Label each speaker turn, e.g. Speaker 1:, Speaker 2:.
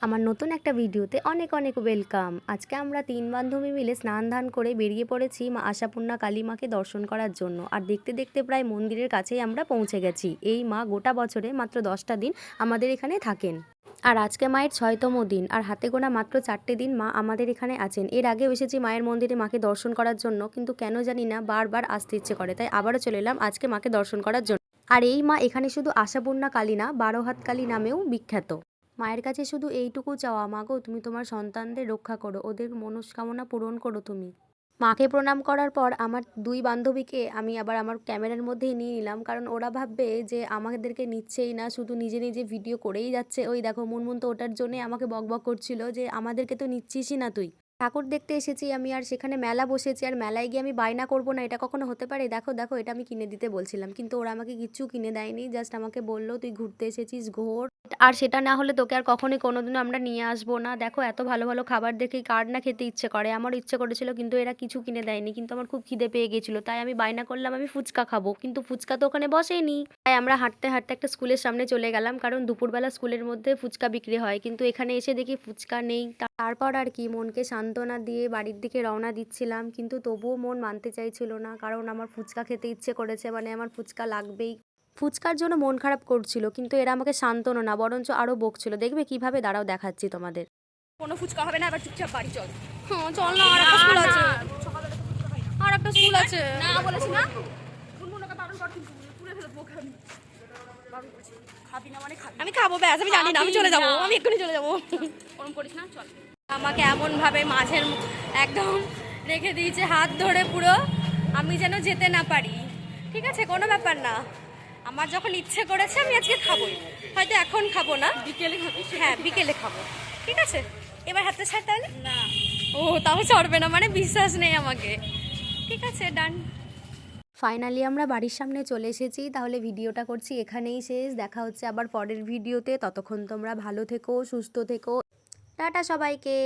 Speaker 1: আমার নতুন একটা ভিডিওতে অনেক অনেক ওয়েলকাম। আজকে আমরা ৩ বান্ধবী মিলে স্নান ধান করে বেরিয়ে পড়েছি মা আশাপূর্ণা কালী মাকে দর্শন করার জন্য। আর দেখতে দেখতে প্রায় মন্দিরের কাছেই আমরা পৌঁছে গেছি। এই মা গোটা বছরে মাত্র 10টা দিন আমাদের এখানে থাকেন। আর আজকে মায়ের ৬তম দিন, আর হাতে গোনা মাত্র 4টে দিন মা আমাদের এখানে আছেন। এর আগেও এসেছি মায়ের মন্দিরে মাকে দর্শন করার জন্য, কিন্তু কেন জানি না বারবার আসতে ইচ্ছে করে, তাই আবারও চলে এলাম আজকে মাকে দর্শন করার জন্য। আর এই মা এখানে শুধু আশাপূর্ণা কালী না, 12 হাত কালী নামেও বিখ্যাত। মায়ের কাছে শুধু এইটুকু চাওয়া, মা গো তুমি তোমার সন্তানদের রক্ষা করো, ওদের মনস্কামনা পূরণ করো তুমি। মাকে প্রণাম করার পর আমার 2 বান্ধবীকে আমি আবার আমার ক্যামেরার মধ্যেই নিয়ে নিলাম, কারণ ওরা ভাববে যে আমাদেরকে নিচ্ছেই না, শুধু নিজে নিজে ভিডিও করেই যাচ্ছে। ওই দেখো মুনমুন তো ওটার জন্যে আমাকে বকবক করছিল যে আমাদেরকে তো নিচ্ছিসই না তুই। ঠাকুর দেখতে এসেছি আমি, আর সেখানে মেলা বসেছি, আর মেলায় গিয়ে আমি বায়না করব না, এটা কখনো হতে পারে? দেখো দেখো এটা আমি কিনে দিতে বলছিলাম, কিন্তু ওরা আমাকে কিচ্ছু কিনে দেয়নি। জাস্ট আমাকে বললো তুই ঘুরতে এসেছিস ঘোর, আর সেটা না হলে তোকে আর কখনোই কোনোদিনও আমরা নিয়ে আসবো না। দেখো এত ভালো ভালো খাবার দেখেই কার না খেতে ইচ্ছে করে, আমারও ইচ্ছে করেছিল, কিন্তু এরা কিছু কিনে দেয়নি। কিন্তু আমার খুব খিদে পেয়ে গেছিলো, তাই আমি বায়না করলাম আমি ফুচকা খাবো, কিন্তু ফুচকা তো ওখানে বসেনি। তাই আমরা হাঁটতে হাঁটতে একটা স্কুলের সামনে চলে গেলাম, কারণ দুপুরবেলা স্কুলের মধ্যে ফুচকা বিক্রি হয়, কিন্তু এখানে এসে দেখি ফুচকা নেই। তারপর আর কি মনকে সান্ত্বনা দিয়ে বাড়ির দিকে রওনা দিচ্ছিলাম, কিন্তু তবুও মন মানতে চাইছিল না, কারণ আমার ফুচকা খেতে ইচ্ছে করেছে, মানে আমার ফুচকা লাগবেই। ফুচকার জন্য মন খারাপ করছিল, কিন্তু এরা আমাকে সান্ত্বনা না বরঞ্চ আরো বকছিল। দেখবে কিভাবে, দাঁড়াও দেখাচ্ছি তোমাদের।
Speaker 2: কোনো ফুচকা হবে না, এবার চুপচাপ বাড়ি চল। হ্যাঁ চল না, আর একটা স্কুল আছে, আর একটা স্কুল আছে। না বলেছি না, গুনগুনকে বারণ কর, কিন্তু পুরো ফেলে দেবো। বারণ করেছি, খাবি না মানে খাবি। আমি খাবো ব্যাস, আমি জানি না, আমি চলে যাবো, আমি এক্ষুনি চলে যাবো। ওরম করিস না, চল। আমাকে এমন ভাবে মাঝের একদম রেখে দিয়েছে হাত ধরে পুরো, আমি যেন যেতে না পারি। ঠিক আছে, কোনো ব্যাপার না, আমার যখন ইচ্ছে করেছে আমি আজকে খাবোই। হয়তো এখন খাবো না, বিকেলে খাবি। হ্যাঁ বিকেলে খাবো, ঠিক আছে। এবার হাতে ছাড় তাহলে না। ও তাও ছাড়বে না, মানে বিশ্বাস নেই আমাকে। ঠিক আছে, ডান।
Speaker 1: ফাইনালি আমরা বাড়ির সামনে চলে এসেছি, তাহলে ভিডিওটা করছি এখানেই শেষ। দেখা হচ্ছে আবার পরের ভিডিওতে, ততক্ষণ তোমরা ভালো থেকো, সুস্থ থেকো। টাটা সবাইকে।